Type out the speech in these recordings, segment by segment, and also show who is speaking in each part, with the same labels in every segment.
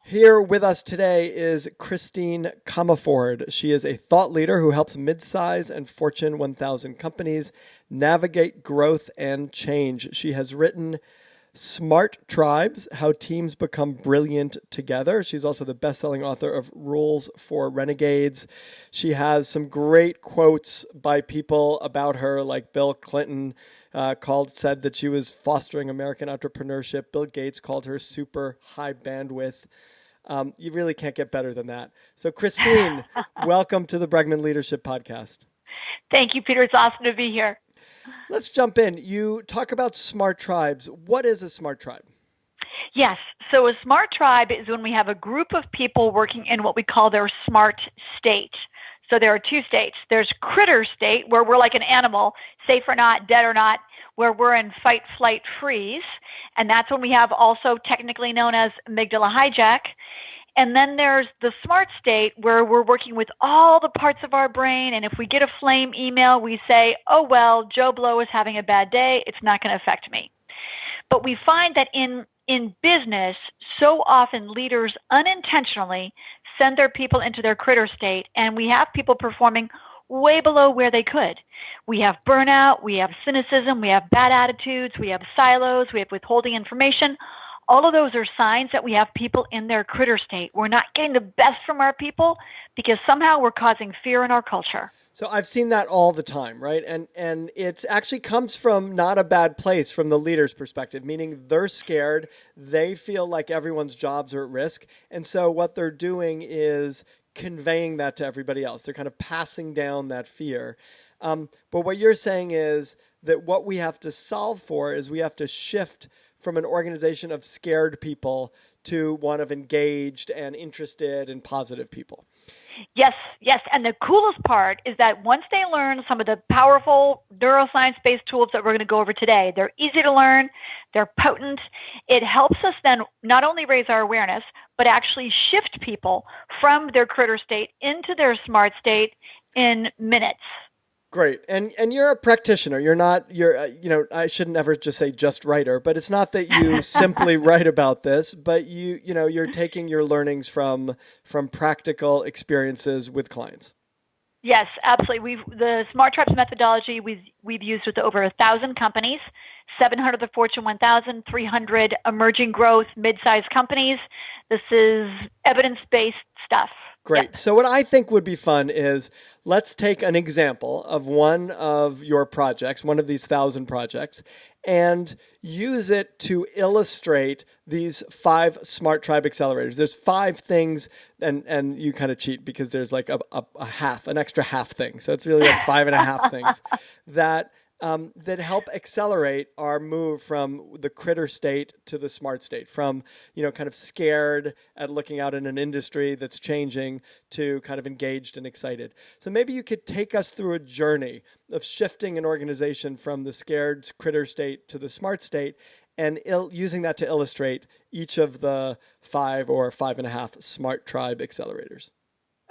Speaker 1: Here with us today is Christine Comaford. She is a thought leader who helps mid-size and Fortune 1000 companies navigate growth and change. She has written Smart Tribes, How Teams Become Brilliant Together. She's also the best-selling author of Rules for Renegades. She has some great quotes by people about her, like Bill Clinton said that she was fostering American entrepreneurship. Bill Gates called her super high bandwidth. You really can't get better than that. So, Christine, welcome to the Bregman Leadership Podcast.
Speaker 2: Thank you, Peter. It's awesome to be here.
Speaker 1: Let's jump in. You talk about smart tribes. What is a smart tribe?
Speaker 2: Yes. So a smart tribe is when we have a group of people working in what we call their smart state. So there are two states. There's critter state, where we're like an animal, safe or not, dead or not, where we're in fight, flight, freeze. And that's when we have also technically known as amygdala hijack. And then there's the smart state, where we're working with all the parts of our brain. And if we get a flame email, we say, oh, well, Joe Blow is having a bad day. It's not going to affect me. But we find that in business, so often leaders unintentionally send their people into their critter state, and we have people performing way below where they could. We have burnout, we have cynicism, we have bad attitudes, we have silos, we have withholding information. All of those are signs that we have people in their critter state. We're not getting the best from our people because somehow we're causing fear in our culture.
Speaker 1: So I've seen that all the time, right? And it actually comes from not a bad place from the leader's perspective, meaning they're scared. They feel like everyone's jobs are at risk. And so what they're doing is conveying that to everybody else. They're kind of passing down that fear. But what you're saying is that what we have to solve for is we have to shift from an organization of scared people to one of engaged and interested and positive people.
Speaker 2: Yes. And the coolest part is that once they learn some of the powerful neuroscience-based tools that we're going to go over today, they're easy to learn, they're potent. It helps us then not only raise our awareness, but actually shift people from their critter state into their smart state in minutes.
Speaker 1: Great. And you're a practitioner. I shouldn't ever just say just writer, but it's not that you simply write about this, but you're taking your learnings from practical experiences with clients.
Speaker 2: Yes, absolutely. The Smart Tribes methodology we've used with over 1,000 companies, 700 of the Fortune 1000, 300 emerging growth mid-sized companies. This is evidence-based stuff.
Speaker 1: Great.
Speaker 2: Yep.
Speaker 1: So what I think would be fun is let's take an example of one of your projects, one of these 1,000 projects, and use it to illustrate these 5 Smart Tribe accelerators. There's 5 things, and you kind of cheat because there's like an extra half thing. So it's really like 5.5 things that help accelerate our move from the critter state to the smart state, from, kind of scared at looking out in an industry that's changing to kind of engaged and excited. So maybe you could take us through a journey of shifting an organization from the scared critter state to the smart state and using that to illustrate each of the 5 or 5.5 Smart Tribe accelerators.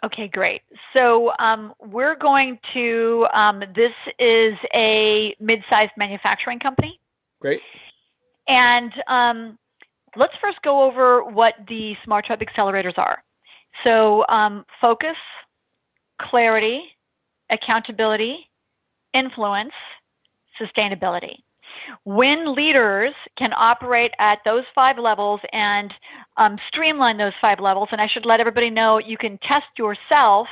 Speaker 2: Okay, great. So we're going to, this is a mid-sized manufacturing company.
Speaker 1: Great.
Speaker 2: And let's first go over what the Smart Tribe accelerators are. So focus, clarity, accountability, influence, sustainability. When leaders can operate at those 5 levels and streamline those 5 levels, and I should let everybody know you can test yourself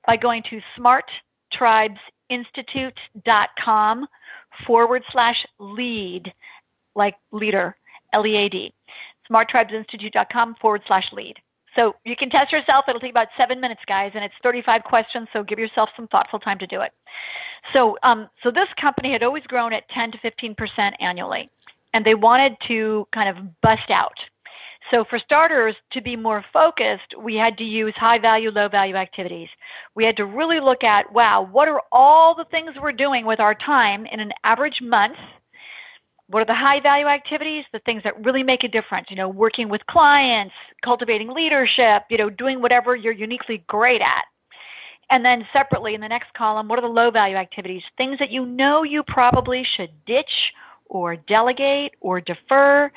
Speaker 2: by going to smarttribesinstitute.com/lead, like leader, LEAD. smarttribesinstitute.com/lead. So you can test yourself. It'll take about 7 minutes, guys, and it's 35 questions, so give yourself some thoughtful time to do it. So this company had always grown at 10 to 15% annually, and they wanted to kind of bust out. So for starters, to be more focused, we had to use high-value, low-value activities. We had to really look at, wow, what are all the things we're doing with our time in an average month? What are the high-value activities, the things that really make a difference? Working with clients, cultivating leadership, doing whatever you're uniquely great at. And then separately in the next column, what are the low-value activities? Things that you probably should ditch or delegate or defer.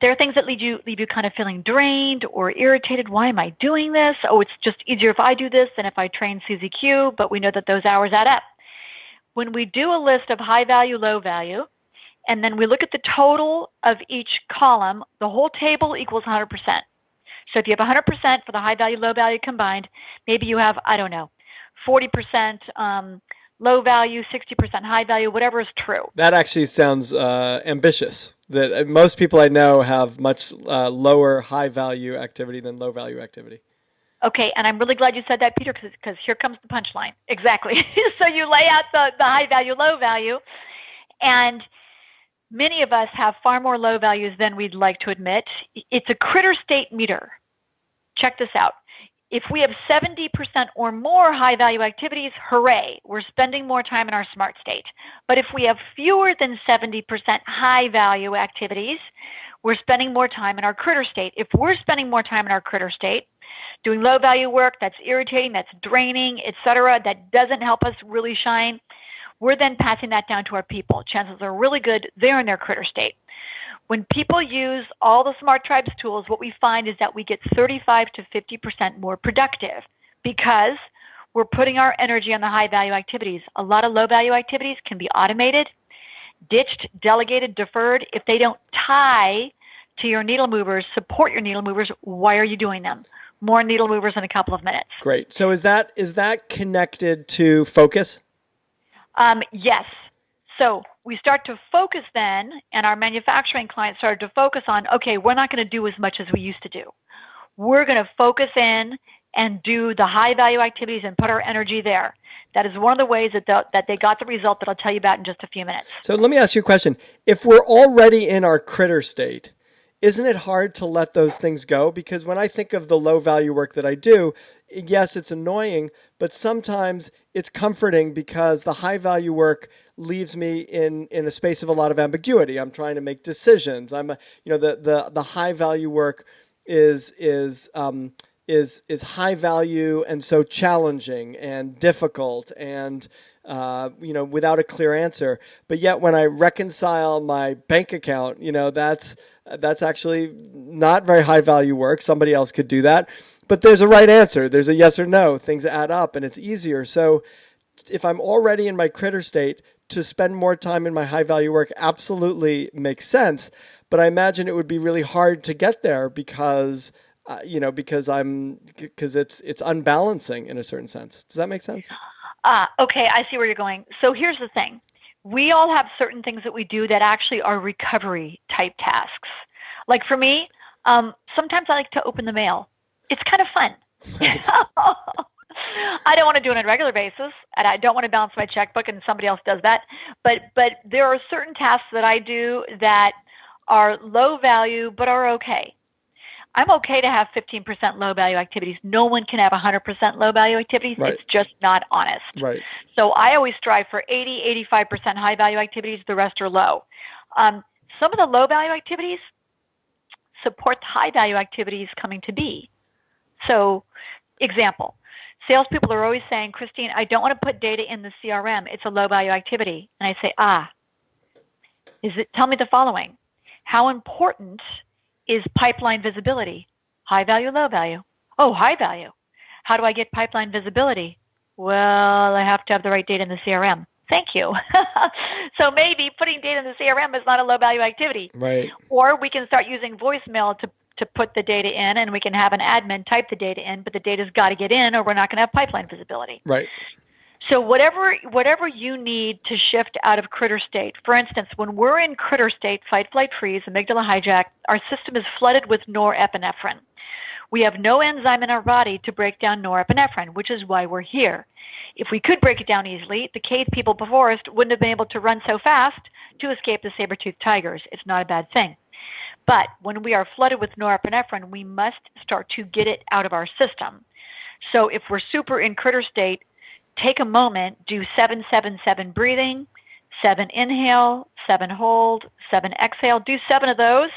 Speaker 2: There are things that leave you kind of feeling drained or irritated. Why am I doing this? Oh, it's just easier if I do this than if I train Susie Q, but we know that those hours add up. When we do a list of high value, low value, and then we look at the total of each column, the whole table equals 100%. So if you have 100% for the high value, low value combined, maybe you have, 40% low value, 60% high value, whatever is true.
Speaker 1: That actually sounds ambitious. That most people I know have much lower high value activity than low value activity.
Speaker 2: Okay, and I'm really glad you said that, Peter, because here comes the punchline. Exactly. So you lay out the high value, low value, and many of us have far more low values than we'd like to admit. It's a critter state meter. Check this out. If we have 70% or more high value activities, hooray, we're spending more time in our smart state. But if we have fewer than 70% high value activities, we're spending more time in our critter state. If we're spending more time in our critter state, doing low value work that's irritating, that's draining, etc., that doesn't help us really shine, we're then passing that down to our people. Chances are really good they're in their critter state. When people use all the Smart Tribes tools, what we find is that we get 35 to 50% more productive because we're putting our energy on the high value activities. A lot of low value activities can be automated, ditched, delegated, deferred. If they don't tie to your needle movers, support your needle movers, why are you doing them? More needle movers in a couple of minutes.
Speaker 1: Great. So is that connected to focus?
Speaker 2: Yes. So we start to focus then, and our manufacturing clients started to focus on, okay, we're not going to do as much as we used to do. We're going to focus in and do the high value activities and put our energy there. That is one of the ways that they got the result that I'll tell you about in just a few minutes.
Speaker 1: So let me ask you a question. If we're already in our critter state, isn't it hard to let those things go? Because when I think of the low value work that I do, yes, it's annoying, but sometimes it's comforting because the high value work leaves me in a space of a lot of ambiguity. I'm trying to make decisions. The high value work is high value and so challenging and difficult and without a clear answer. But yet when I reconcile my bank account, that's actually not very high value work. Somebody else could do that. But there's a right answer. There's a yes or no. Things add up and it's easier. So if I'm already in my critter state, to spend more time in my high value work absolutely makes sense. But I imagine it would be really hard to get there because it's unbalancing in a certain sense. Does that make sense?
Speaker 2: Okay, I see where you're going. So here's the thing. We all have certain things that we do that actually are recovery type tasks. Like for me, sometimes I like to open the mail. It's kind of fun. I don't want to do it on a regular basis, and I don't want to balance my checkbook and somebody else does that. But there are certain tasks that I do that are low value but are okay. I'm okay to have 15% low value activities. No one can have 100% low value activities. Right. It's just not honest.
Speaker 1: Right.
Speaker 2: So I always strive for 80, 85% high value activities. The rest are low. Some of the low value activities support the high value activities coming to be. So, example, salespeople are always saying, Christine, I don't want to put data in the CRM. It's a low value activity. And I say, tell me the following. How important is pipeline visibility? High value, low value? Oh, high value. How do I get pipeline visibility? Well, I have to have the right data in the CRM. Thank you. So maybe putting data in the CRM is not a low value activity.
Speaker 1: Right.
Speaker 2: Or we can start using voicemail to put the data in, and we can have an admin type the data in, but the data's got to get in or we're not going to have pipeline visibility.
Speaker 1: Right.
Speaker 2: So whatever you need to shift out of critter state. For instance, when we're in critter state, fight, flight, freeze, amygdala hijack, our system is flooded with norepinephrine. We have no enzyme in our body to break down norepinephrine, which is why we're here. If we could break it down easily, the cave people before us wouldn't have been able to run so fast to escape the saber-toothed tigers. It's not a bad thing. But when we are flooded with norepinephrine, we must start to get it out of our system. So if we're super in critter state, take a moment, do 7-7-7 breathing, 7 inhale, 7 hold, 7 exhale. Do 7 of those,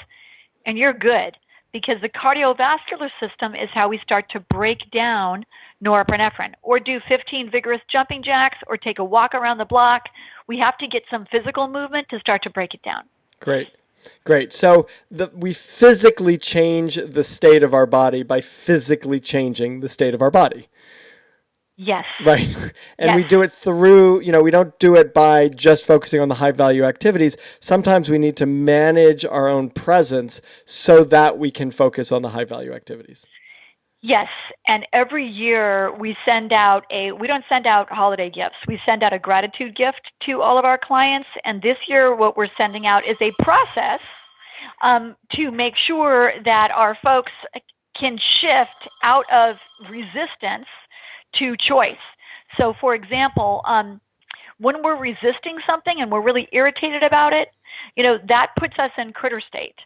Speaker 2: and you're good. Because the cardiovascular system is how we start to break down norepinephrine. Or do 15 vigorous jumping jacks, or take a walk around the block. We have to get some physical movement to start to break it down.
Speaker 1: Great. Great. So we physically change the state of our body by physically changing the state of our body.
Speaker 2: Yes.
Speaker 1: Right. And
Speaker 2: Yes.
Speaker 1: we do it through, we don't do it by just focusing on the high value activities. Sometimes we need to manage our own presence so that we can focus on the high value activities.
Speaker 2: Yes, and every year we don't send out holiday gifts. We send out a gratitude gift to all of our clients, and this year what we're sending out is a process to make sure that our folks can shift out of resistance to choice. So for example, when we're resisting something and we're really irritated about it, that puts us in critter state.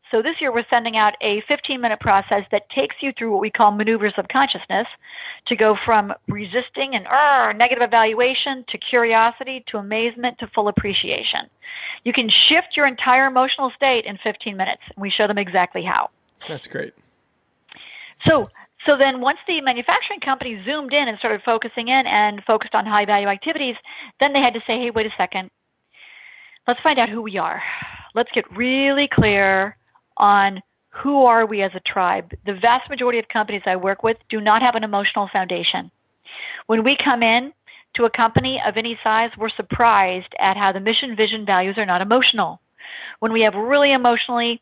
Speaker 2: So this year we're sending out a 15-minute process that takes you through what we call maneuvers of consciousness to go from resisting and negative evaluation to curiosity to amazement to full appreciation. You can shift your entire emotional state in 15 minutes. We show them exactly how.
Speaker 1: That's great.
Speaker 2: So then once the manufacturing company zoomed in and started focusing in and focused on high-value activities, then they had to say, hey, wait a second. Let's find out who we are. Let's get really clear on who are we as a tribe. The vast majority of companies I work with do not have an emotional foundation. When we come in to a company of any size, we're surprised at how the mission, vision, values are not emotional. When we have really emotionally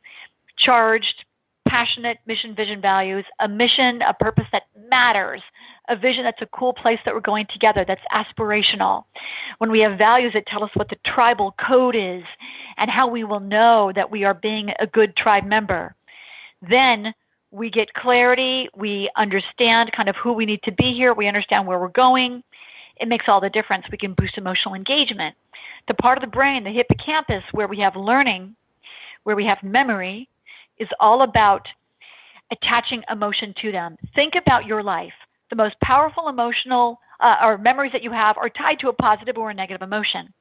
Speaker 2: charged, passionate mission, vision, values, a mission, a purpose that matters, a vision that's a cool place that we're going together, that's aspirational. When we have values that tell us what the tribal code is and how we will know that we are being a good tribe member, then we get clarity, we understand kind of who we need to be here, we understand where we're going. It makes all the difference. We can boost emotional engagement. The part of the brain, the hippocampus, where we have learning, where we have memory, is all about attaching emotion to them. Think about your life. The most powerful emotional or memories that you have are tied to a positive or a negative emotion.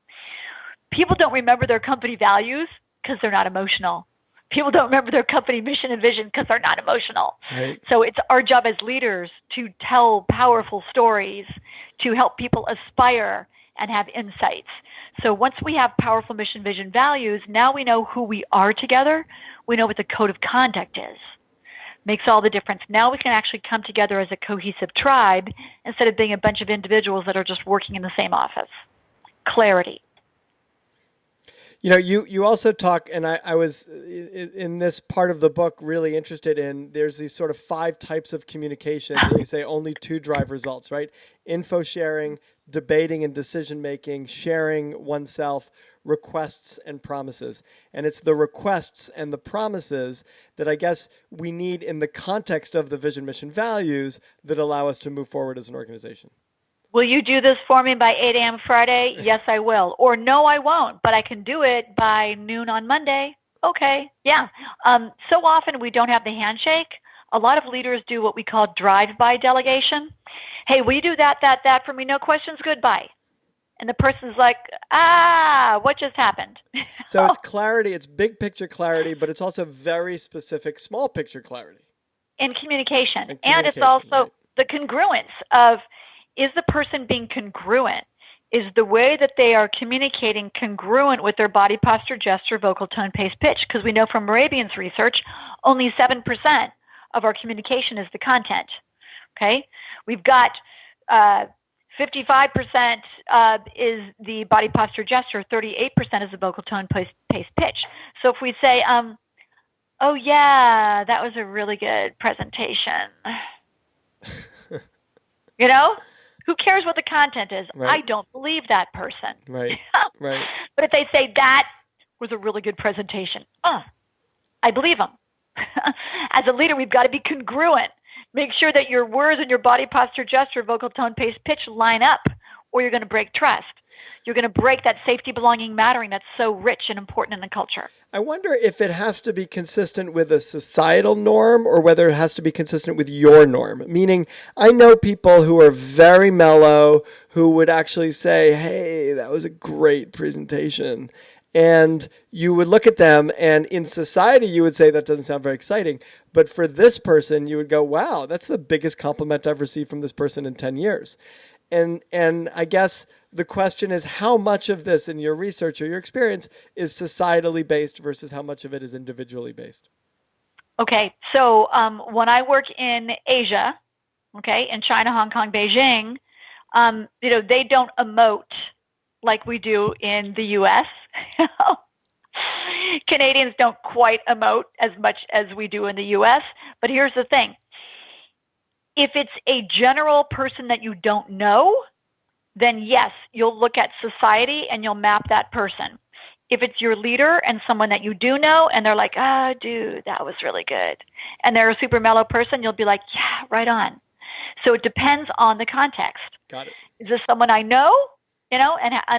Speaker 2: People don't remember their company values because they're not emotional. People don't remember their company mission and vision because they're not emotional.
Speaker 1: Right.
Speaker 2: So it's our job as leaders to tell powerful stories to help people aspire and have insights. So once we have powerful mission, vision, values, now we know who we are together. We know what the code of conduct is. Makes all the difference. Now we can actually come together as a cohesive tribe instead of being a bunch of individuals that are just working in the same office. Clarity.
Speaker 1: You also talk, and I was in this part of the book really interested in, there's these sort of 5 types of communication that you say only 2 drive results, right? Info sharing, debating and decision making, sharing oneself, requests and promises. And it's the requests and the promises that I guess we need in the context of the vision, mission, values that allow us to move forward as an organization.
Speaker 2: Will you do this for me by 8 a.m. Friday? Yes, I will. Or no, I won't, but I can do it by noon on Monday. Okay, yeah. So often we don't have the handshake. A lot of leaders do what we call drive-by delegation. Hey, will you do that for me? No questions, goodbye. And the person's like, what just happened?
Speaker 1: So it's clarity, it's big picture clarity, but it's also very specific small picture clarity.
Speaker 2: In communication. And it's also right. The congruence of, is the person being congruent? Is the way that they are communicating congruent with their body posture, gesture, vocal tone, pace, pitch? Because we know from Moravian's research, only 7% of our communication is the content. Okay? We've got 55% is the body posture, gesture, 38% is the vocal tone, pace, pitch. So if we say, oh yeah, that was a really good presentation. Who cares what the content is?
Speaker 1: Right.
Speaker 2: I don't believe that person.
Speaker 1: Right. Right.
Speaker 2: But if they say that was a really good presentation, I believe them. As a leader, we've got to be congruent. Make sure that your words and your body posture, gesture, vocal tone, pace, pitch line up, or you're going to break trust. You're going to break that safety, belonging, mattering that's so rich and important in the culture.
Speaker 1: I wonder if it has to be consistent with a societal norm or whether it has to be consistent with your norm. Meaning, I know people who are very mellow who would actually say, hey, that was a great presentation. And you would look at them, and in society, you would say that doesn't sound very exciting. But for this person, you would go, wow, that's the biggest compliment I've received from this person in 10 years. And I guess the question is how much of this in your research or your experience is societally based versus how much of it is individually based?
Speaker 2: Okay, so when I work in Asia, okay, in China, Hong Kong, Beijing, they don't emote like we do in the U.S. Canadians don't quite emote as much as we do in the U.S. But here's the thing. If it's a general person that you don't know, then yes, you'll look at society and you'll map that person. If it's your leader and someone that you do know and they're like, dude, that was really good, and they're a super mellow person, you'll be like, yeah, right on. So it depends on the context.
Speaker 1: Got it.
Speaker 2: Is this someone I know, and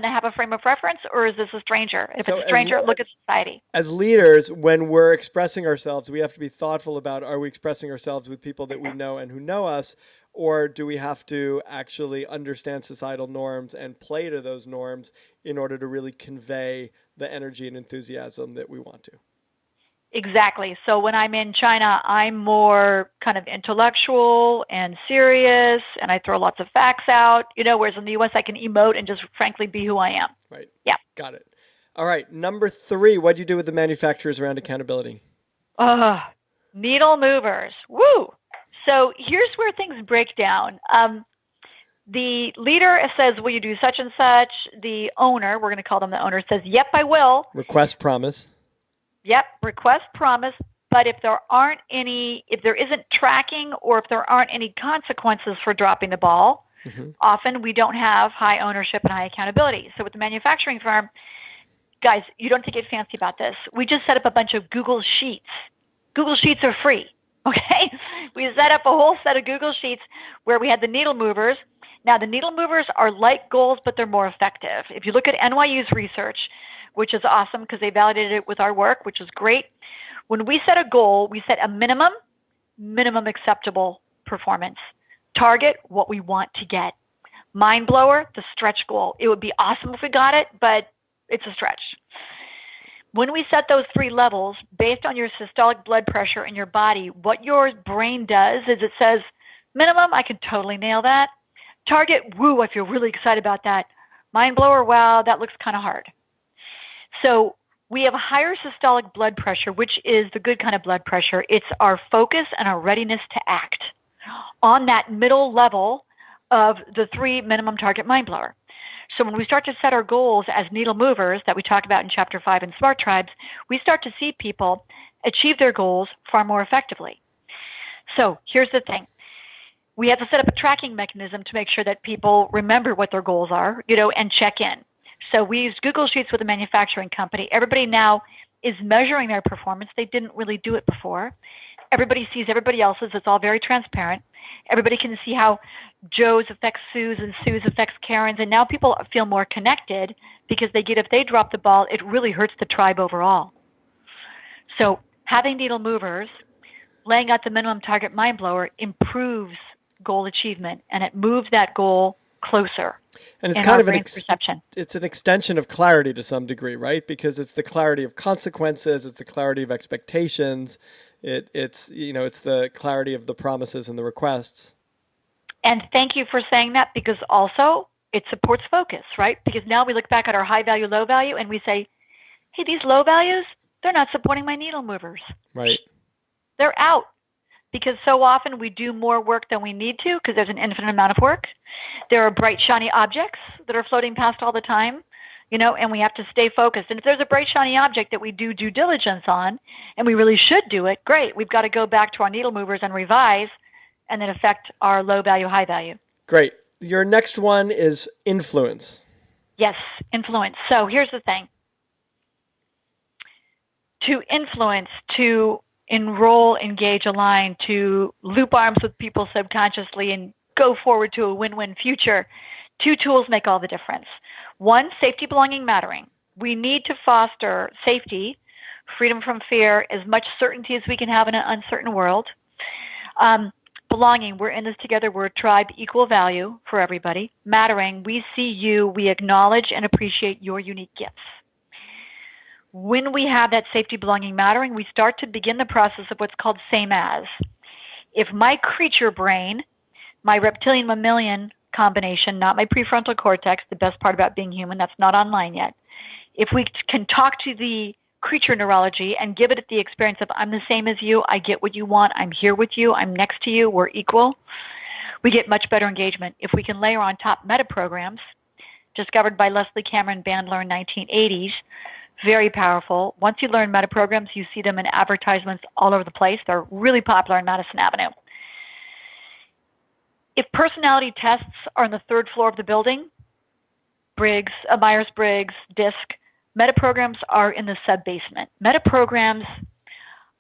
Speaker 2: I have a frame of reference, or is this a stranger? If it's a stranger, look at society.
Speaker 1: As leaders, when we're expressing ourselves, we have to be thoughtful about, are we expressing ourselves with people that we know and who know us, or do we have to actually understand societal norms and play to those norms in order to really convey the energy and enthusiasm that we want to?
Speaker 2: Exactly. So when I'm in China, I'm more kind of intellectual and serious, and I throw lots of facts out, whereas in the U.S. I can emote and just frankly be who I am.
Speaker 1: Right.
Speaker 2: Yeah.
Speaker 1: Got it. All right. Number 3, what do you do with the manufacturers around accountability?
Speaker 2: Needle movers. Woo! So here's where things break down. The leader says, will you do such and such? The owner, we're going to call them the owner, says, yep, I will.
Speaker 1: Request, promise.
Speaker 2: Yep, request, promise. But if there isn't tracking or if there aren't any consequences for dropping the ball, often we don't have high ownership and high accountability. So with the manufacturing firm, guys, you don't have to get fancy about this. We just set up a bunch of Google Sheets. Google Sheets are free, okay? We set up a whole set of Google Sheets where we had the needle movers. Now, the needle movers are like goals, but they're more effective. If you look at NYU's research, which is awesome because they validated it with our work, which is great. When we set a goal, we set a minimum acceptable performance. Target, what we want to get. Mind blower, the stretch goal. It would be awesome if we got it, but it's a stretch. When we set those 3 levels, based on your systolic blood pressure in your body, what your brain does is it says, minimum, I can totally nail that. Target, woo, I feel really excited about that. Mind blower, wow, that looks kind of hard. So we have a higher systolic blood pressure, which is the good kind of blood pressure. It's our focus and our readiness to act on that middle level of the 3 minimum target mind blower. So when we start to set our goals as needle movers that we talk about in Chapter 5 in Smart Tribes, we start to see people achieve their goals far more effectively. So here's the thing. We have to set up a tracking mechanism to make sure that people remember what their goals are, and check in. So we used Google Sheets with a manufacturing company. Everybody now is measuring their performance. They didn't really do it before. Everybody sees everybody else's. It's all very transparent. Everybody can see how Joe's affects Sue's and Sue's affects Karen's. And now people feel more connected because they get if they drop the ball, it really hurts the tribe overall. So having needle movers, laying out the minimum target mind blower improves goal achievement, and it moves that goal closer.
Speaker 1: And it's kind of
Speaker 2: perception.
Speaker 1: It's an extension of clarity to some degree, right? Because it's the clarity of consequences, it's the clarity of expectations, it's the clarity of the promises and the requests.
Speaker 2: And thank you for saying that, because also it supports focus, right? Because now we look back at our high value, low value, and we say, hey, these low values, they're not supporting my needle movers.
Speaker 1: Right.
Speaker 2: They're out. Because so often we do more work than we need to because there's an infinite amount of work. There are bright, shiny objects that are floating past all the time, and we have to stay focused. And if there's a bright, shiny object that we do due diligence on, and we really should do it, great. We've got to go back to our needle movers and revise and then affect our low value, high value.
Speaker 1: Great. Your next one is influence.
Speaker 2: Yes, influence. So here's the thing. To influence, to enroll, engage, align, to loop arms with people subconsciously and go forward to a win-win future, 2 tools make all the difference. 1, safety, belonging, mattering. We need to foster safety, freedom from fear, as much certainty as we can have in an uncertain world. Belonging, we're in this together, we're a tribe, equal value for everybody. Mattering, we see you, we acknowledge and appreciate your unique gifts. When we have that safety, belonging, mattering, we start to begin the process of what's called same as. If my creature brain, my reptilian mammalian combination, not my prefrontal cortex, the best part about being human, that's not online yet. If we can talk to the creature neurology and give it the experience of, I'm the same as you, I get what you want, I'm here with you, I'm next to you, we're equal, we get much better engagement. If we can layer on top meta-programs, discovered by Leslie Cameron Bandler in 1980s, very powerful. Once you learn meta-programs, you see them in advertisements all over the place. They're really popular in Madison Avenue. If personality tests are on the third floor of the building, Myers-Briggs, DISC, meta-programs are in the sub-basement. Meta-programs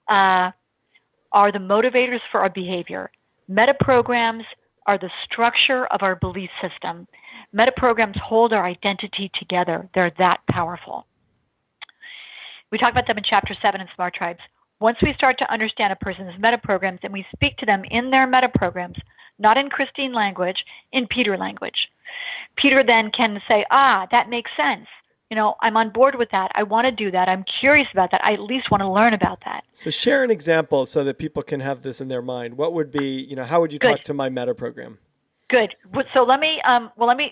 Speaker 2: are the motivators for our behavior. Meta-programs are the structure of our belief system. Meta-programs hold our identity together. They're that powerful. We talk about them in Chapter 7 in Smart Tribes. Once we start to understand a person's meta-programs and we speak to them in their meta-programs, not in Christine language, in Peter language, Peter then can say, that makes sense. I'm on board with that. I want to do that. I'm curious about that. I at least want to learn about that.
Speaker 1: So share an example so that people can have this in their mind. What would be, how would you talk to my meta-program?
Speaker 2: Good. So let me,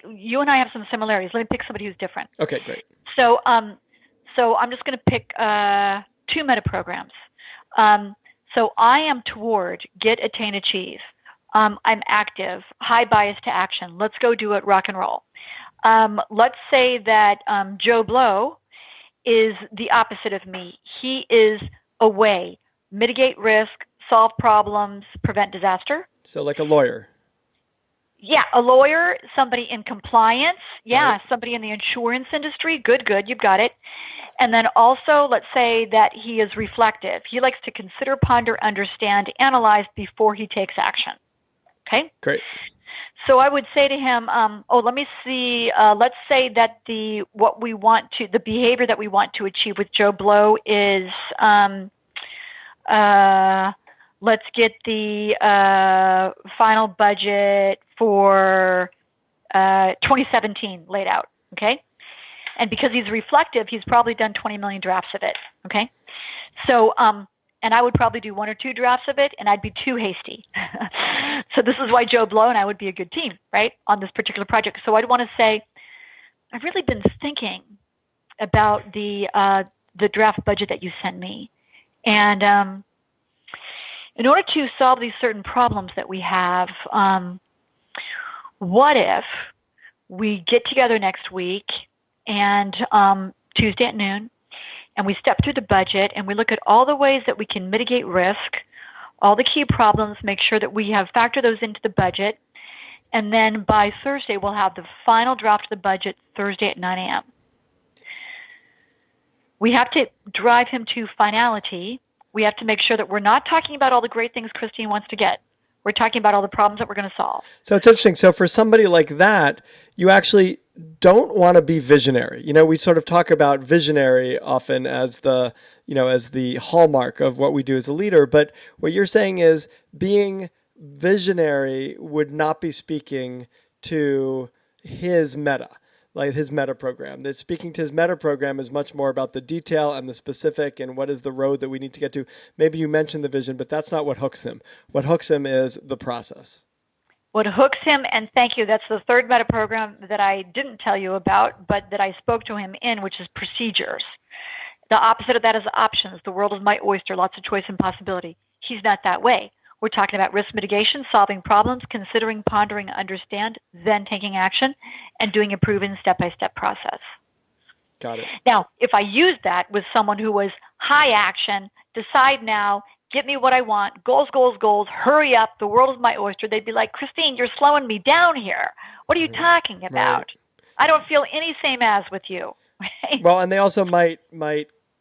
Speaker 2: you and I have some similarities. Let me pick somebody who's different.
Speaker 1: Okay, great.
Speaker 2: So I'm just going to pick 2 meta-programs. So I am toward get, attain, achieve. I'm active, high bias to action. Let's go do it, rock and roll. Let's say that Joe Blow is the opposite of me. He is away, mitigate risk, solve problems, prevent disaster.
Speaker 1: So like a lawyer.
Speaker 2: Yeah, a lawyer, somebody in compliance. Yeah,
Speaker 1: right.
Speaker 2: Somebody in the insurance industry. Good, you've got it. And then also, let's say that he is reflective. He likes to consider, ponder, understand, analyze before he takes action. Okay?
Speaker 1: Great.
Speaker 2: So I would say to him, let me see, let's say that the behavior that we want to achieve with Joe Blow is, let's get the final budget for 2017 laid out, okay? And because he's reflective, he's probably done 20 million drafts of it, okay? So, and I would probably do 1 or 2 drafts of it, and I'd be too hasty. So this is why Joe Blow and I would be a good team, right, on this particular project. So I'd want to say, I've really been thinking about the draft budget that you sent me. And in order to solve these certain problems that we have, what if we get together next week and Tuesday at noon, and we step through the budget and we look at all the ways that we can mitigate risk, all the key problems, make sure that we have factored those into the budget, and then by Thursday we'll have the final draft of the budget Thursday at 9 a.m. We have to drive him to finality. We have to make sure that we're not talking about all the great things Christine wants to get. We're talking about all the problems that we're going to solve. So
Speaker 1: it's interesting. So for somebody like that, you actually don't want to be visionary. We sort of talk about visionary often as the hallmark of what we do as a leader. But what you're saying is being visionary would not be speaking to his meta. Like his meta program. That speaking to his meta program is much more about the detail and the specific and what is the road that we need to get to. Maybe you mentioned the vision, but that's not what hooks him. What hooks him is the process.
Speaker 2: What hooks him, and thank you, that's the third meta program that I didn't tell you about, but that I spoke to him in, which is procedures. The opposite of that is options. The world is my oyster, lots of choice and possibility. He's not that way. We're talking about risk mitigation, solving problems, considering, pondering, understand, then taking action, and doing a proven step-by-step process.
Speaker 1: Got it.
Speaker 2: Now, if I used that with someone who was high action, decide now, get me what I want, goals, goals, goals, hurry up, the world is my oyster, they'd be like, Christine, you're slowing me down here. What are you talking about? Right. I don't feel any same as with you.
Speaker 1: Well, and they also might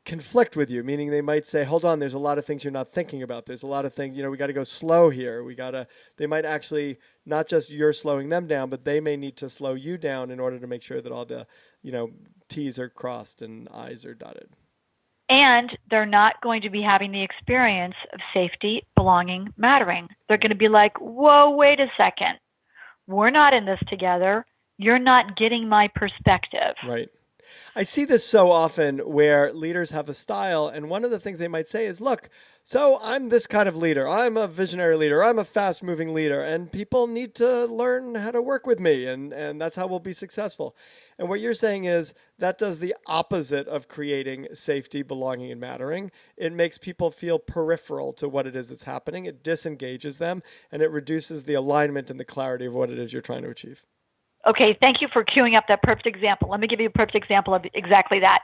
Speaker 1: conflict with you, meaning they might say, hold on, there's a lot of things you're not thinking about. There's a lot of things, we got to go slow here. They might actually, not just you're slowing them down, but they may need to slow you down in order to make sure that all the, T's are crossed and I's are dotted.
Speaker 2: And they're not going to be having the experience of safety, belonging, mattering. They're going to be like, whoa, wait a second. We're not in this together. You're not getting my perspective.
Speaker 1: Right. I see this so often where leaders have a style, and one of the things they might say is, look, so I'm this kind of leader. I'm a visionary leader. I'm a fast moving leader, and people need to learn how to work with me, and that's how we'll be successful. And what you're saying is that does the opposite of creating safety, belonging, and mattering. It makes people feel peripheral to what it is that's happening. It disengages them, and it reduces the alignment and the clarity of what it is you're trying to achieve.
Speaker 2: Okay, thank you for queuing up that perfect example. Let me give you a perfect example of exactly that.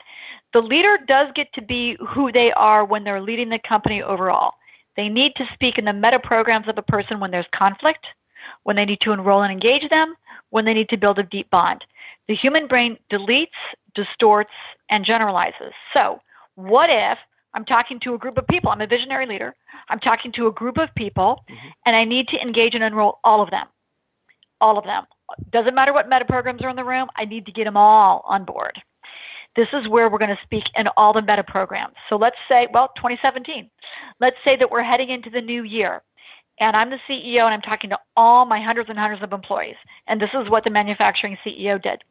Speaker 2: The leader does get to be who they are when they're leading the company overall. They need to speak in the meta programs of a person when there's conflict, when they need to enroll and engage them, when they need to build a deep bond. The human brain deletes, distorts, and generalizes. So what if I'm talking to a group of people? I'm a visionary leader. I'm talking to a group of people, and I need to engage and enroll all of them. All of them. Doesn't matter what meta programs are in the room. I need to get them all on board. This is where we're going to speak in all the meta programs. So let's say, 2017. Let's say that we're heading into the new year, and I'm the CEO, and I'm talking to all my hundreds and hundreds of employees. And this is what the manufacturing CEO did.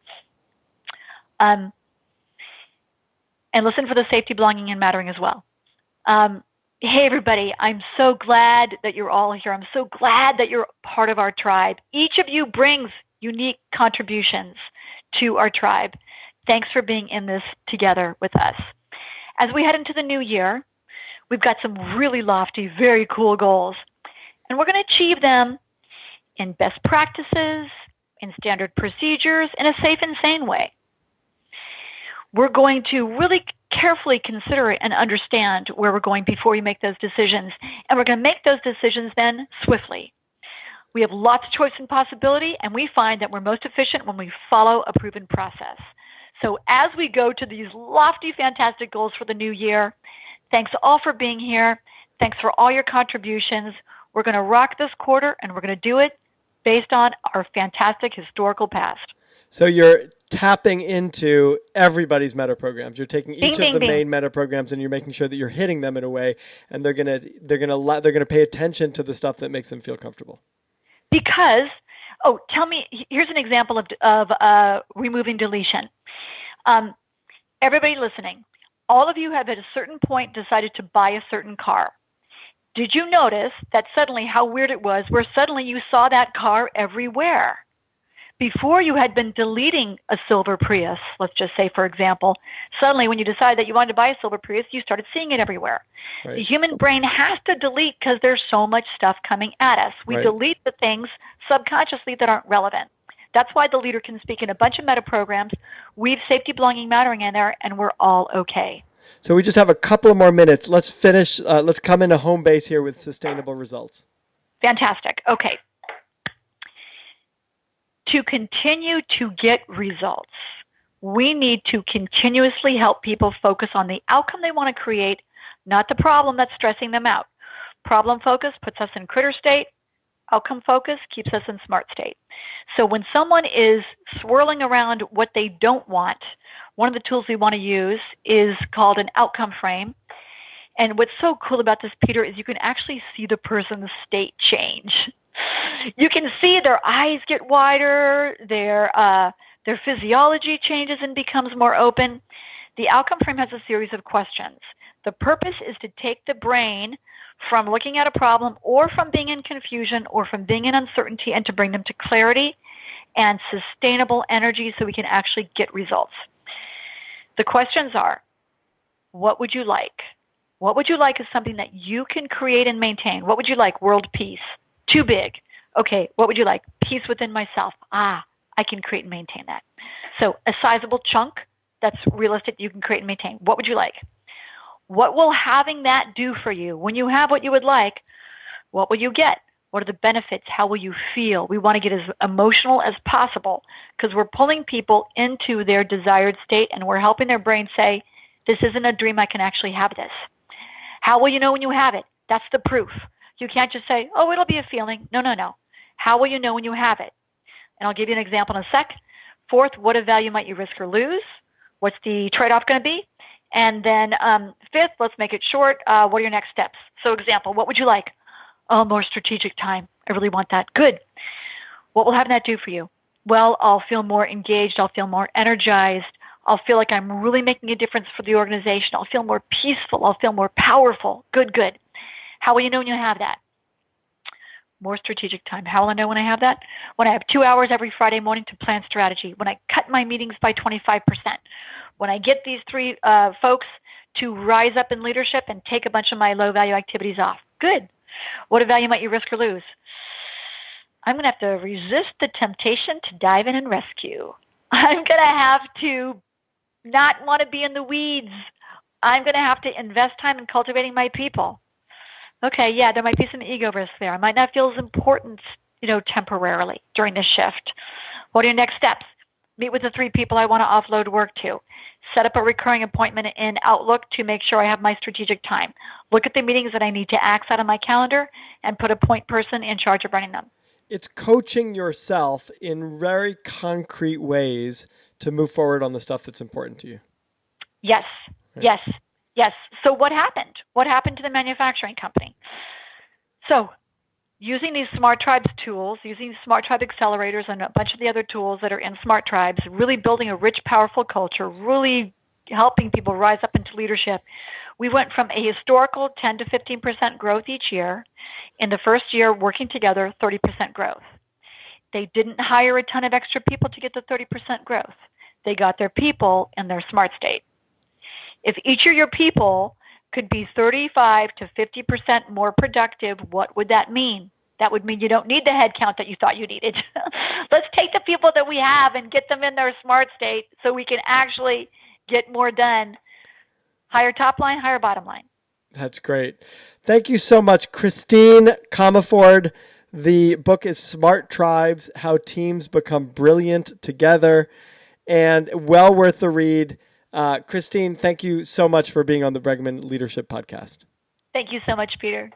Speaker 2: And listen for the safety, belonging, and mattering as well. Hey, everybody, I'm so glad that you're all here. I'm so glad that you're part of our tribe. Each of you brings unique contributions to our tribe. Thanks for being in this together with us. As we head into the new year, we've got some really lofty, very cool goals. And we're going to achieve them in best practices, in standard procedures, in a safe and sane way. We're going to really carefully consider and understand where we're going before we make those decisions. And we're going to make those decisions then swiftly. We have lots of choice and possibility, and we find that we're most efficient when we follow a proven process. So as we go to these lofty, fantastic goals for the new year, thanks all for being here. Thanks for all your contributions. We're going to rock this quarter, and we're going to do it based on our fantastic historical past.
Speaker 1: So you're tapping into everybody's meta programs. You're taking each of the main meta programs and you're making sure that you're hitting them in a way, and they're gonna pay attention to the stuff that makes them feel comfortable.
Speaker 2: Because, tell me, here's an example of removing deletion. Everybody listening, all of you have at a certain point decided to buy a certain car. Did you notice that suddenly how weird it was where suddenly you saw that car everywhere? Before you had been deleting a silver Prius, let's just say, for example, suddenly when you decided that you wanted to buy a silver Prius, you started seeing it everywhere. Right. The human brain has to delete because there's so much stuff coming at us. We delete the things subconsciously that aren't relevant. That's why the leader can speak in a bunch of meta programs, weave safety, belonging, mattering in there, and we're all okay.
Speaker 1: So we just have a couple more minutes. Let's finish. Let's come into home base here with sustainable results.
Speaker 2: Fantastic. Okay. To continue to get results, we need to continuously help people focus on the outcome they want to create, not the problem that's stressing them out. Problem focus puts us in critter state. Outcome focus keeps us in smart state. So when someone is swirling around what they don't want, one of the tools we want to use is called an outcome frame. And what's so cool about this, Peter, is you can actually see the person's state change. You can see their eyes get wider, their physiology changes and becomes more open. The outcome frame has a series of questions. The purpose is to take the brain from looking at a problem or from being in confusion or from being in uncertainty and to bring them to clarity and sustainable energy so we can actually get results. The questions are, what would you like? What would you like is something that you can create and maintain. What would you like? World peace. Too big. Okay, what would you like? Peace within myself. I can create and maintain that. So a sizable chunk that's realistic you can create and maintain. What would you like? What will having that do for you? When you have what you would like, what will you get? What are the benefits? How will you feel? We want to get as emotional as possible because we're pulling people into their desired state and we're helping their brain say, this isn't a dream, I can actually have this. How will you know when you have it? That's the proof. You can't just say, oh, it'll be a feeling. No. How will you know when you have it? And I'll give you an example in a sec. Fourth, what of value might you risk or lose? What's the trade-off going to be? And then fifth, let's make it short. What are your next steps? So example, what would you like? Oh, more strategic time. I really want that. Good. What will having that do for you? Well, I'll feel more engaged. I'll feel more energized. I'll feel like I'm really making a difference for the organization. I'll feel more peaceful. I'll feel more powerful. Good, good. How will you know when you have that? More strategic time. How will I know when I have that? When I have 2 hours every Friday morning to plan strategy. When I cut my meetings by 25%. When I get these three folks to rise up in leadership and take a bunch of my low-value activities off. Good. What value might you risk or lose? I'm going to have to resist the temptation to dive in and rescue. I'm going to have to not want to be in the weeds. I'm going to have to invest time in cultivating my people. Okay, yeah, there might be some ego risk there. I might not feel as important, temporarily during this shift. What are your next steps? Meet with the 3 people I want to offload work to. Set up a recurring appointment in Outlook to make sure I have my strategic time. Look at the meetings that I need to axe out of my calendar and put a point person in charge of running them.
Speaker 1: It's coaching yourself in very concrete ways to move forward on the stuff that's important to you.
Speaker 2: Yes, right. Yes. So what happened? What happened to the manufacturing company? So using these Smart Tribes tools, using Smart Tribe accelerators and a bunch of the other tools that are in Smart Tribes, really building a rich, powerful culture, really helping people rise up into leadership, we went from a historical 10 to 15% growth each year. In the first year, working together, 30% growth. They didn't hire a ton of extra people to get the 30% growth. They got their people in their smart state. If each of your people could be 35 to 50% more productive, what would that mean? That would mean you don't need the head count that you thought you needed. Let's take the people that we have and get them in their smart state so we can actually get more done. Higher top line, higher bottom line.
Speaker 1: That's great. Thank you so much, Christine Comaford. The book is Smart Tribes, How Teams Become Brilliant Together, and well worth the read. Christine, thank you so much for being on the Bregman Leadership Podcast.
Speaker 2: Thank you so much, Peter.